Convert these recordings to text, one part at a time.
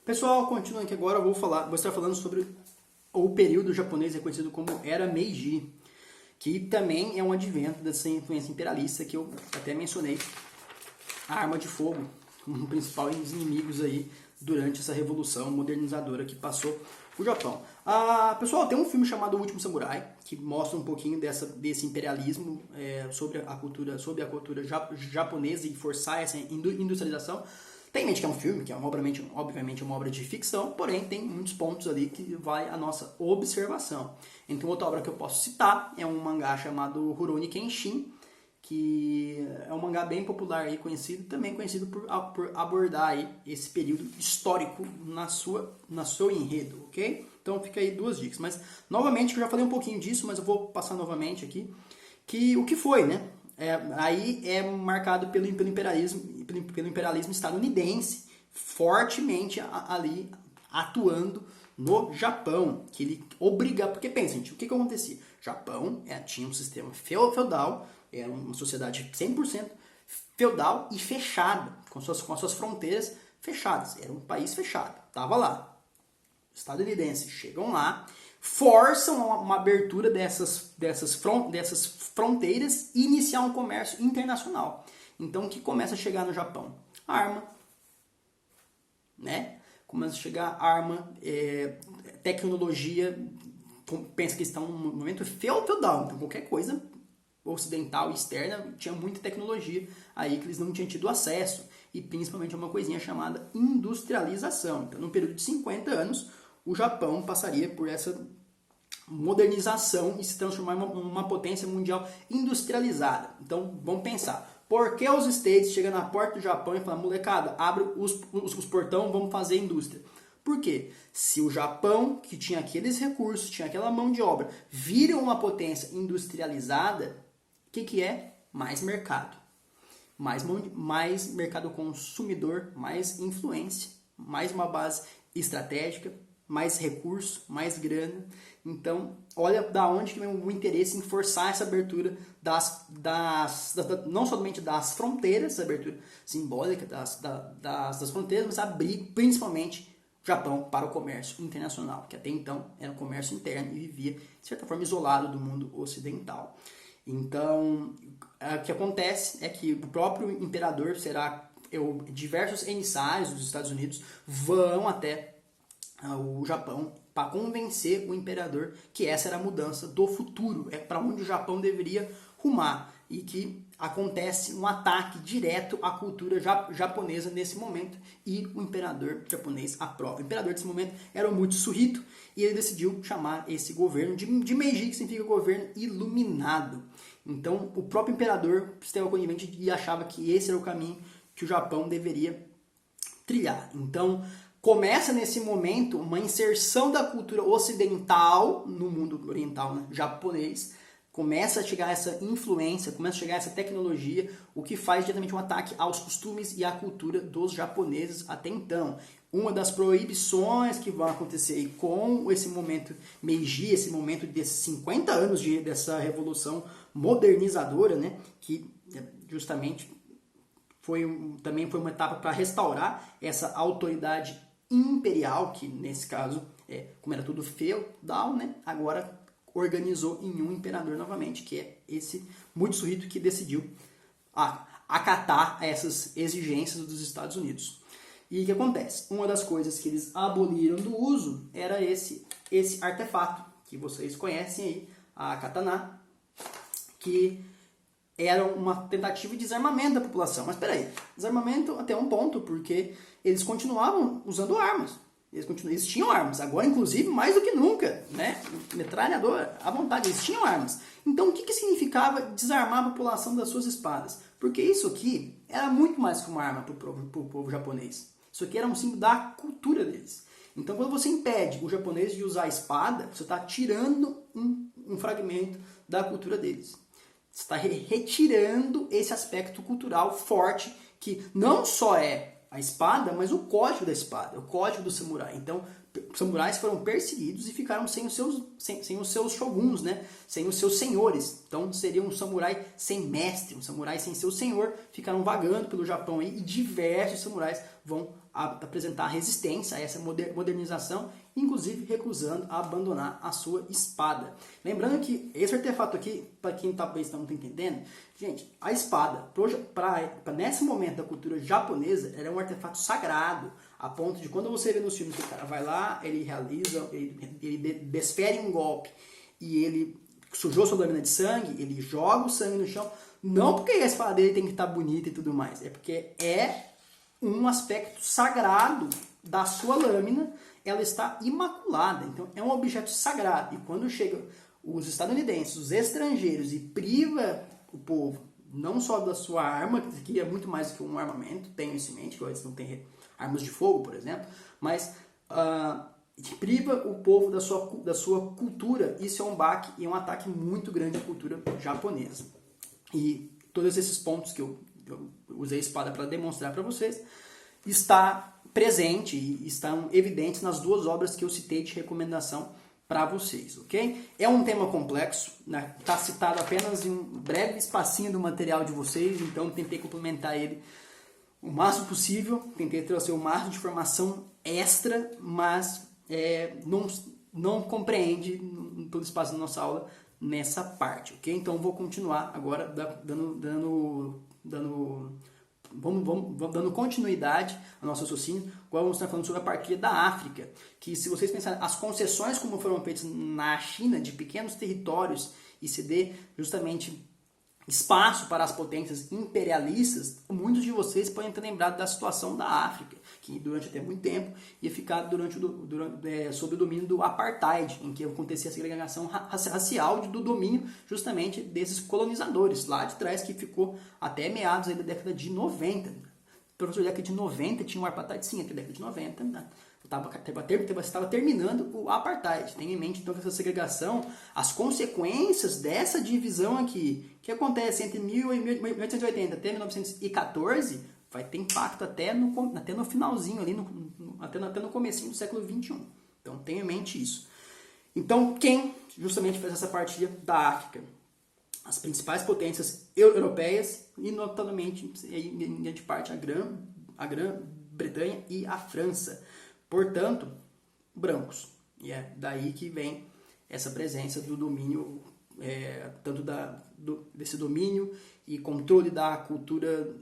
Pessoal, continuando aqui agora, vou estar falando sobre o período japonês reconhecido como Era Meiji, que também é um advento dessa influência imperialista que eu até mencionei, a arma de fogo, um principal dos inimigos aí durante essa revolução modernizadora que passou o Japão. Pessoal, tem um filme chamado O Último Samurai, que mostra um pouquinho desse imperialismo sobre a cultura japonesa e forçar essa industrialização. Tem em mente que é um filme, que é obviamente uma obra de ficção, porém tem muitos pontos ali que vai a nossa observação. Então outra obra que eu posso citar é um mangá chamado Rurouni Kenshin, que é um mangá bem popular e também conhecido por abordar aí esse período histórico na seu enredo, ok? Então fica aí duas dicas. Mas, novamente, eu já falei um pouquinho disso, mas eu vou passar novamente aqui, que o que foi, né? Aí é marcado pelo imperialismo estadunidense, fortemente ali atuando no Japão, que ele obriga, porque pensa, gente, o que acontecia? O Japão tinha um sistema feudal, era uma sociedade 100% feudal e fechada, com as suas fronteiras fechadas, era um país fechado, estava lá. Os estadunidenses chegam lá, forçam uma abertura dessas fronteiras e iniciar um comércio internacional. Então, o que começa a chegar no Japão? Arma, né? Começa a chegar arma, tecnologia, pensa que estão num momento feudal, então qualquer coisa ocidental e externa tinha muita tecnologia aí que eles não tinham tido acesso, e principalmente uma coisinha chamada industrialização. Então, no período de 50 anos, o Japão passaria por essa modernização e se transformar em uma potência mundial industrializada. Então, vamos pensar. Por que os States chegam na porta do Japão e falam, molecada, abre os portão, vamos fazer indústria? Por quê? Se o Japão, que tinha aqueles recursos, tinha aquela mão de obra, vira uma potência industrializada, o que é? Mais mercado. Mais mercado consumidor, mais influência, mais uma base estratégica, mais recurso, mais grana. Então, olha da onde que vem o interesse em forçar essa abertura não somente das fronteiras, essa abertura simbólica das fronteiras, mas abrir principalmente o Japão para o comércio internacional, que até então era um comércio interno e vivia, de certa forma, isolado do mundo ocidental. Então, o que acontece é que o próprio imperador diversos emissários dos Estados Unidos vão até o Japão para convencer o imperador que essa era a mudança do futuro, é para onde o Japão deveria rumar, e que acontece um ataque direto à cultura japonesa nesse momento, e o imperador japonês aprova. O imperador desse momento era o Mutsuhito, e ele decidiu chamar esse governo de Meiji, que significa governo iluminado. Então, o próprio imperador estava conivente e achava que esse era o caminho que o Japão deveria trilhar. Então, começa nesse momento uma inserção da cultura ocidental no mundo oriental, né, japonês. Começa a chegar essa influência, começa a chegar essa tecnologia, o que faz diretamente um ataque aos costumes e à cultura dos japoneses até então. Uma das proibições que vão acontecer aí com esse momento Meiji, esse momento desses 50 anos dessa revolução modernizadora, né, que justamente também foi uma etapa para restaurar essa autoridade imperial, que nesse caso, como era tudo feudal, né, agora organizou em um imperador novamente, que é esse Mutsuhito, que decidiu acatar essas exigências dos Estados Unidos. E o que acontece? Uma das coisas que eles aboliram do uso era esse artefato, que vocês conhecem aí, a katana, que era uma tentativa de desarmamento da população. Mas espera aí, desarmamento até um ponto, porque eles continuavam usando armas. Eles tinham armas, agora inclusive mais do que nunca, né? Metralhador à vontade, eles tinham armas. Então o que significava desarmar a população das suas espadas? Porque isso aqui era muito mais que uma arma para o povo japonês. Isso aqui era um símbolo da cultura deles. Então quando você impede o japonês de usar a espada, você está tirando um fragmento da cultura deles. Você está retirando esse aspecto cultural forte, que não só é a espada, mas o código da espada, o código do samurai. Então, os samurais foram perseguidos e ficaram sem os seus shoguns, né? Sem os seus senhores. Então, seria um samurai sem mestre, um samurai sem seu senhor, ficaram vagando pelo Japão aí, e diversos samurais vão apresentar resistência a essa modernização, inclusive recusando a abandonar a sua espada. Lembrando que esse artefato aqui, para quem talvez não está entendendo, gente, a espada, nesse momento da cultura japonesa, era um artefato sagrado, a ponto de quando você vê nos filmes que o cara vai lá, ele realiza, ele desfere um golpe e ele sujou sua lâmina de sangue, ele joga o sangue no chão, não porque a espada dele tem que estar bonita e tudo mais, é porque é um aspecto sagrado da sua lâmina, ela está imaculada, então é um objeto sagrado. E quando chegam os estadunidenses, os estrangeiros, e priva o povo não só da sua arma, que é muito mais do que um armamento, tenho isso em mente, que eles não têm armas de fogo, por exemplo, mas priva o povo da sua cultura, isso é um baque e um ataque muito grande à cultura japonesa. E todos esses pontos que eu usei a espada para demonstrar para vocês, está presente e estão evidentes nas duas obras que eu citei de recomendação para vocês, ok? É um tema complexo, né? Está citado apenas em um breve espacinho do material de vocês, então tentei complementar ele o máximo possível, tentei trazer o máximo de informação extra, mas não compreende todo o espaço da nossa aula nessa parte, ok? Então vou continuar agora vamos dando continuidade ao nosso raciocínio. Agora vamos estar falando sobre a partilha da África, que se vocês pensarem, as concessões como foram feitas na China de pequenos territórios e ceder justamente espaço para as potências imperialistas, muitos de vocês podem ter lembrado da situação da África, que durante até muito tempo ia ficar sob o domínio do apartheid, em que acontecia a segregação racial do domínio justamente desses colonizadores lá de trás, que ficou até meados da década de 90. Professor, década de 90 tinha um apartheid, sim, até a década de 90, né? Estava terminando o apartheid. Tenha em mente então que essa segregação, as consequências dessa divisão aqui, que acontece entre 1880 até 1914, vai ter impacto até no finalzinho, até no comecinho do século XXI. Então tenha em mente isso. Então quem justamente fez essa partilha da África? As principais potências europeias e notadamente, em grande parte, a Grã-Bretanha e a França. Portanto, brancos. E é daí que vem essa presença do domínio, tanto desse domínio e controle da cultura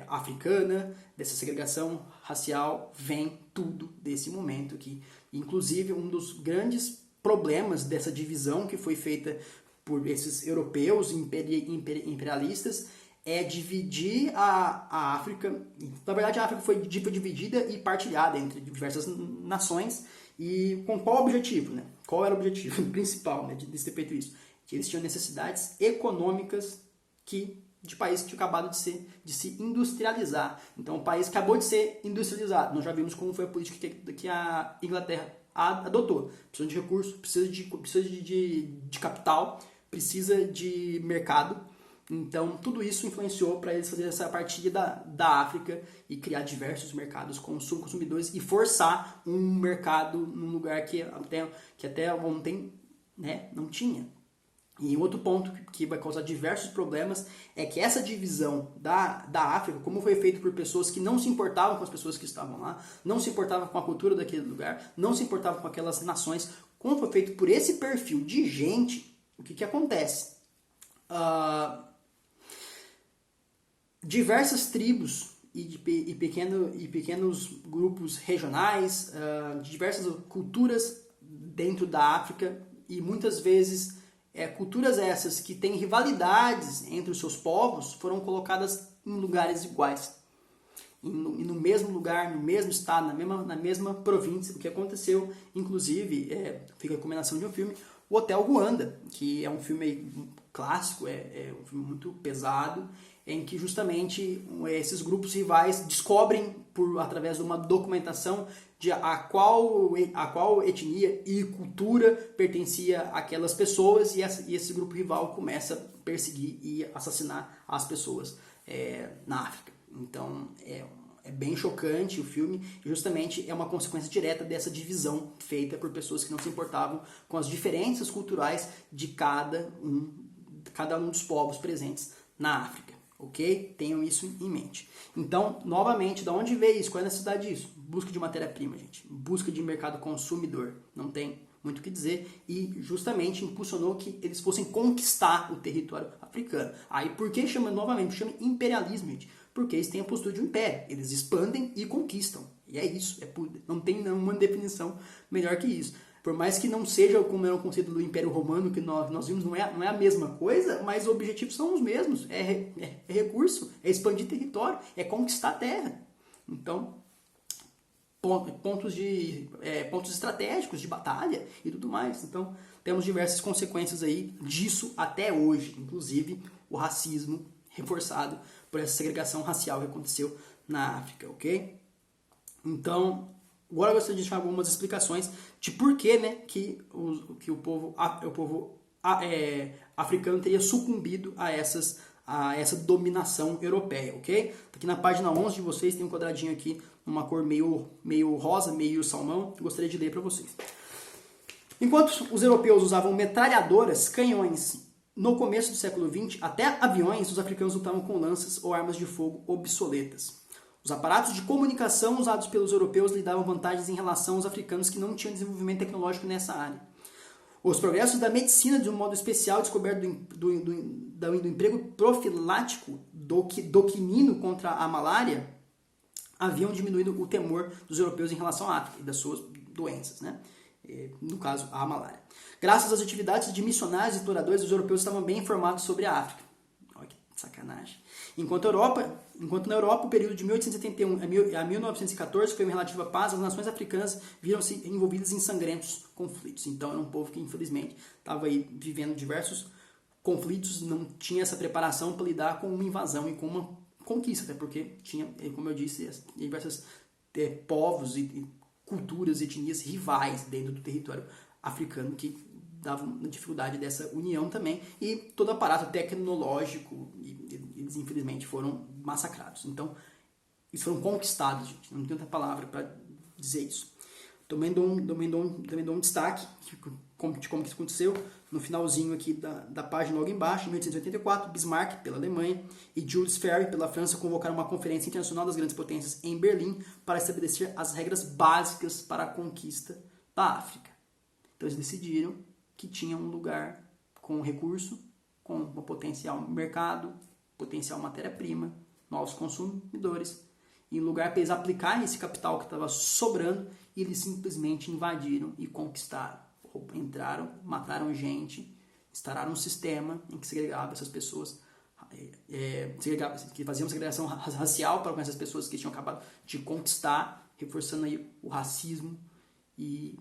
africana, dessa segregação racial, vem tudo desse momento aqui. Inclusive, um dos grandes problemas dessa divisão que foi feita por esses europeus imperialistas é dividir a África. Na verdade, a África foi dividida e partilhada entre diversas nações. E com qual objetivo? Né? Qual era o objetivo principal, né, de ter feito isso? Que eles tinham necessidades econômicas de países que tinham acabado de se industrializar. Então, o país acabou de ser industrializado. Nós já vimos como foi a política que a Inglaterra adotou. Precisa de recursos, precisa de capital, precisa de mercado. Então, tudo isso influenciou para eles fazerem essa partilha da África e criar diversos mercados com subconsumidores e forçar um mercado num lugar que até ontem, né, não tinha. E outro ponto que vai causar diversos problemas é que essa divisão da África, como foi feito por pessoas que não se importavam com as pessoas que estavam lá, não se importavam com a cultura daquele lugar, não se importavam com aquelas nações, como foi feito por esse perfil de gente, o que acontece? Diversas tribos e pequenos grupos regionais, de diversas culturas dentro da África, e muitas vezes culturas essas que têm rivalidades entre os seus povos foram colocadas em lugares iguais, e no mesmo lugar, no mesmo estado, na mesma província. O que aconteceu, inclusive, fica a recomendação de um filme, o Hotel Ruanda, que é um filme clássico, é um filme muito pesado, em que justamente esses grupos rivais descobrem, através de uma documentação, de a qual etnia e cultura pertencia aquelas pessoas, e esse grupo rival começa a perseguir e assassinar as pessoas na África. Então é bem chocante o filme, e justamente é uma consequência direta dessa divisão feita por pessoas que não se importavam com as diferenças culturais de cada um dos povos presentes na África. Ok? Tenham isso em mente. Então, novamente, de onde veio isso? Qual é a necessidade disso? busca de matéria-prima, gente, busca de mercado consumidor, não tem muito o que dizer, e justamente impulsionou que eles fossem conquistar o território africano. Aí por que chama novamente? Chama imperialismo, gente, porque eles têm a postura de um império, eles expandem e conquistam, e é isso, não tem nenhuma definição melhor que isso. Por mais que não seja como era o conceito do Império Romano que nós vimos, não é a mesma coisa, mas os objetivos são os mesmos. É recurso, é expandir território, é conquistar terra. Então, pontos estratégicos de batalha e tudo mais. Então, temos diversas consequências aí disso até hoje. Inclusive, o racismo reforçado por essa segregação racial que aconteceu na África, ok? Então, agora eu gostaria de deixar algumas explicações de por que, né, que o povo africano teria sucumbido a essa dominação europeia, ok? Aqui na página 11 de vocês tem um quadradinho aqui, uma cor meio rosa, meio salmão, que eu gostaria de ler para vocês. Enquanto os europeus usavam metralhadoras, canhões, no começo do século XX, até aviões, os africanos lutavam com lanças ou armas de fogo obsoletas. Os aparatos de comunicação usados pelos europeus lhe davam vantagens em relação aos africanos que não tinham desenvolvimento tecnológico nessa área. Os progressos da medicina, de um modo especial, descoberto do emprego profilático do quinino contra a malária, haviam diminuído o temor dos europeus em relação à África e das suas doenças, né? No caso, a malária. Graças às atividades de missionários e exploradores, os europeus estavam bem informados sobre a África. Olha que sacanagem. Enquanto na Europa, o período de 1871 a 1914 foi uma relativa paz, as nações africanas viram-se envolvidas em sangrentos conflitos. Então, era um povo que, infelizmente, estava aí vivendo diversos conflitos, não tinha essa preparação para lidar com uma invasão e com uma conquista, até porque tinha, como eu disse, diversos povos e culturas, etnias rivais dentro do território africano que davam dificuldade dessa união também, e todo aparato tecnológico, eles infelizmente foram massacrados. Então, eles foram conquistados, gente. Não tem outra palavra para dizer isso. Também dou um destaque de como que isso aconteceu. No finalzinho aqui da página logo embaixo, em 1884, Bismarck, pela Alemanha, e Jules Ferry, pela França, convocaram uma conferência internacional das grandes potências em Berlim para estabelecer as regras básicas para a conquista da África. Então, eles decidiram que tinha um lugar com recurso, com um potencial mercado, potencial matéria-prima, novos consumidores, e um lugar para eles aplicarem esse capital que estava sobrando, e eles simplesmente invadiram e conquistaram. Entraram, mataram gente, instauraram um sistema em que segregava essas pessoas, que faziam segregação racial para com essas pessoas que tinham acabado de conquistar, reforçando aí o racismo e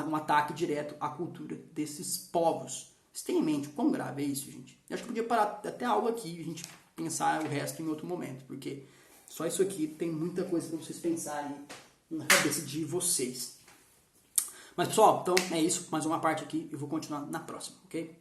um ataque direto à cultura desses povos. Vocês têm em mente o quão grave é isso, gente? Eu acho que podia parar até algo aqui e a gente pensar o resto em outro momento, porque só isso aqui tem muita coisa para vocês pensarem na cabeça de vocês. Mas, pessoal, então é isso. Mais uma parte aqui. Eu vou continuar na próxima, ok?